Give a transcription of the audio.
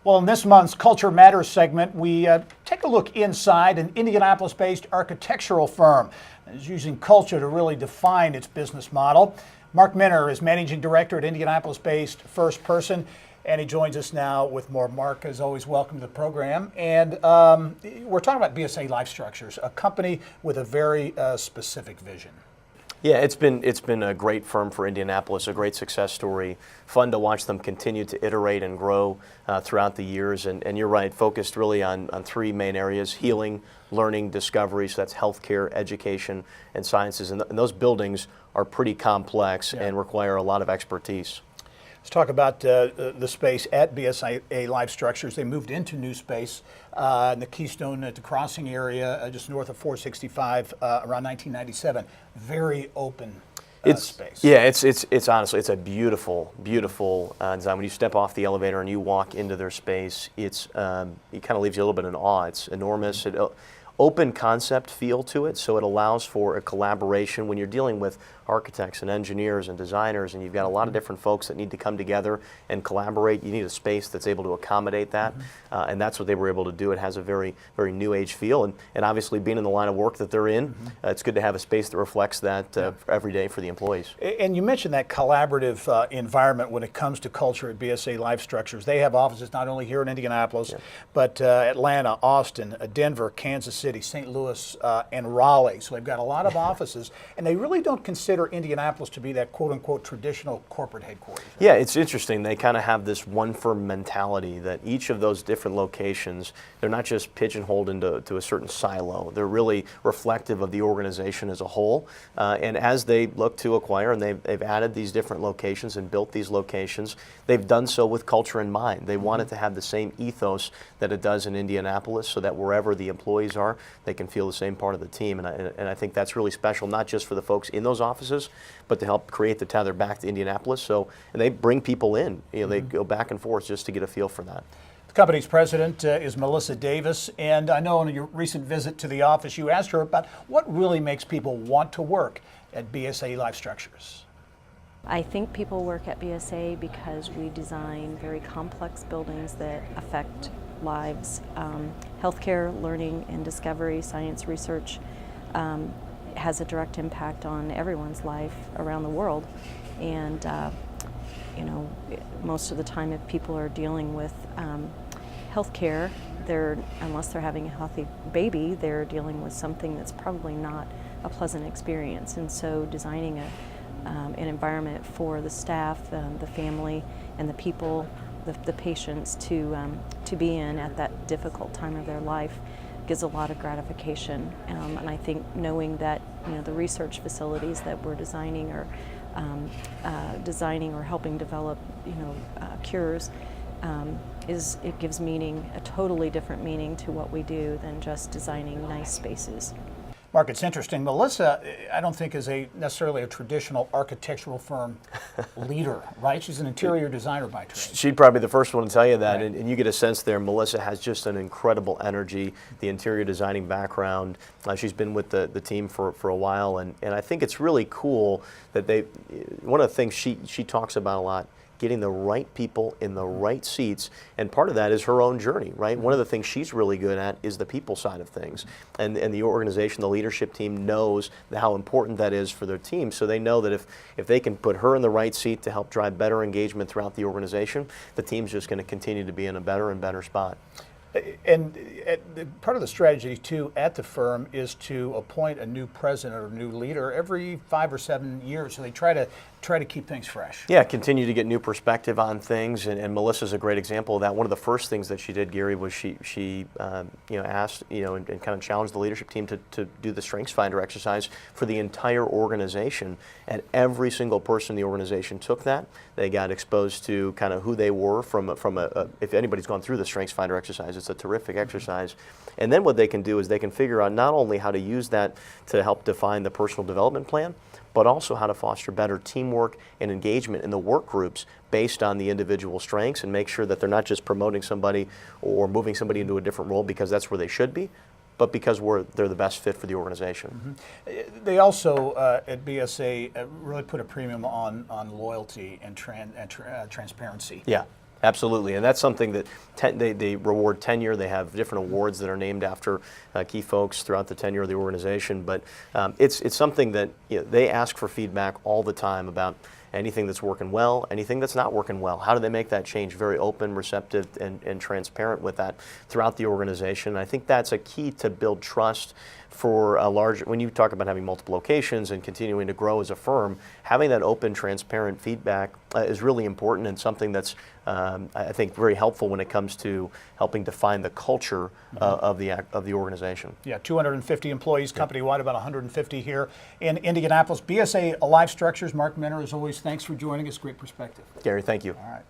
Well, in this month's Culture Matters segment, we take a look inside an Indianapolis-based architectural firm that is using culture to really define its business model. Mark Minner is managing director at Indianapolis-based First Person, and he joins us now with more. Mark, as always, welcome to the program. And we're talking about BSA LifeStructures, a company with a very specific vision. Yeah, it's been a great firm for Indianapolis, a great success story. Fun to watch them continue to iterate and grow throughout the years. And you're right, focused really on three main areas: healing, learning, discovery. So that's healthcare, education, and sciences. And those buildings are pretty complex and require a lot of expertise. Let's talk about the space at BSA LifeStructures. They moved into new space in the Keystone at the Crossing area, just north of 465, around 1997. Very open space. Yeah, it's honestly, it's a beautiful, beautiful design. When you step off the elevator and you walk into their space, it kind of leaves you a little bit in awe. It's enormous. Open concept feel to it, so it allows for a collaboration when you're dealing with architects and engineers and designers, and you've got a lot of different folks that need to come together and collaborate. You need a space that's able to accommodate that, and that's what they were able to do. It has a very, very new age feel, and obviously being in the line of work that they're in, it's good to have a space that reflects that every day for the employees. And you mentioned that collaborative environment when it comes to culture at BSA LifeStructures. They have offices not only here in Indianapolis, but Atlanta, Austin, Denver, Kansas City, St. Louis, and Raleigh. So they've got a lot of offices, and they really don't consider Indianapolis to be that quote-unquote traditional corporate headquarters. Right? Yeah, it's interesting. They kind of have this one firm mentality that each of those different locations, they're not just pigeonholed into a certain silo. They're really reflective of the organization as a whole. And as they look to acquire, and they've added these different locations and built these locations, they've done so with culture in mind. They want it to have the same ethos that it does in Indianapolis, so that wherever the employees are, they can feel the same part of the team. And I think that's really special, not just for the folks in those offices, but to help create the tether back to Indianapolis. And they bring people in. They go back and forth just to get a feel for that. The company's president is Melissa Davis, and I know on your recent visit to the office, you asked her about what really makes people want to work at BSA LifeStructures. I think people work at BSA because we design very complex buildings that affect lives. Healthcare, learning and discovery, science research has a direct impact on everyone's life around the world. And most of the time if people are dealing with healthcare, unless they're having a healthy baby, they're dealing with something that's probably not a pleasant experience. And so designing an environment for the staff, the family, and the people, the patients to be in at that difficult time of their life gives a lot of gratification. And I think knowing that the research facilities that we're designing or helping develop cures, it gives meaning, a totally different meaning to what we do than just designing nice spaces. Mark, it's interesting. Melissa, I don't think is necessarily a traditional architectural firm leader, right? She's an interior designer by trade. She'd probably be the first one to tell you that, right. And you get a sense there. Melissa has just an incredible energy, the interior designing background. She's been with the team for a while, and I think it's really cool that one of the things she talks about a lot, getting the right people in the right seats, and part of that is her own journey, right? One of the things she's really good at is the people side of things, and the organization, the leadership team knows how important that is for their team, so they know that if they can put her in the right seat to help drive better engagement throughout the organization, the team's just going to continue to be in a better and better spot. And part of the strategy, too, at the firm is to appoint a new president or a new leader every 5 or 7 years. So they try to keep things fresh. Yeah, continue to get new perspective on things, and Melissa's a great example of that. One of the first things that she did, Gary, was she asked and kind of challenged the leadership team to do the Strengths Finder exercise for the entire organization, and every single person in the organization took that. They got exposed to kind of who they were from if anybody's gone through the Strengths Finder exercise, it's a terrific exercise. And then what they can do is they can figure out not only how to use that to help define the personal development plan, but also how to foster better teamwork and engagement in the work groups based on the individual strengths, and make sure that they're not just promoting somebody or moving somebody into a different role because that's where they should be, but because they're the best fit for the organization. They also, at BSA, really put a premium on loyalty and transparency. Yeah. Absolutely, and that's something that they reward tenure. They have different awards that are named after key folks throughout the tenure of the organization. But it's something that they ask for feedback all the time about anything that's working well, anything that's not working well. How do they make that change? Very open, receptive, and transparent with that throughout the organization. And I think that's a key to build trust for a large, when you talk about having multiple locations and continuing to grow as a firm, having that open, transparent feedback is really important and something that's, I think, very helpful when it comes to helping define the culture of the organization. Yeah, 250 employees company-wide, about 150 here in Indianapolis. BSA LifeStructures, Mark Minner, as always, thanks for joining us. Great perspective. Gary, thank you. All right.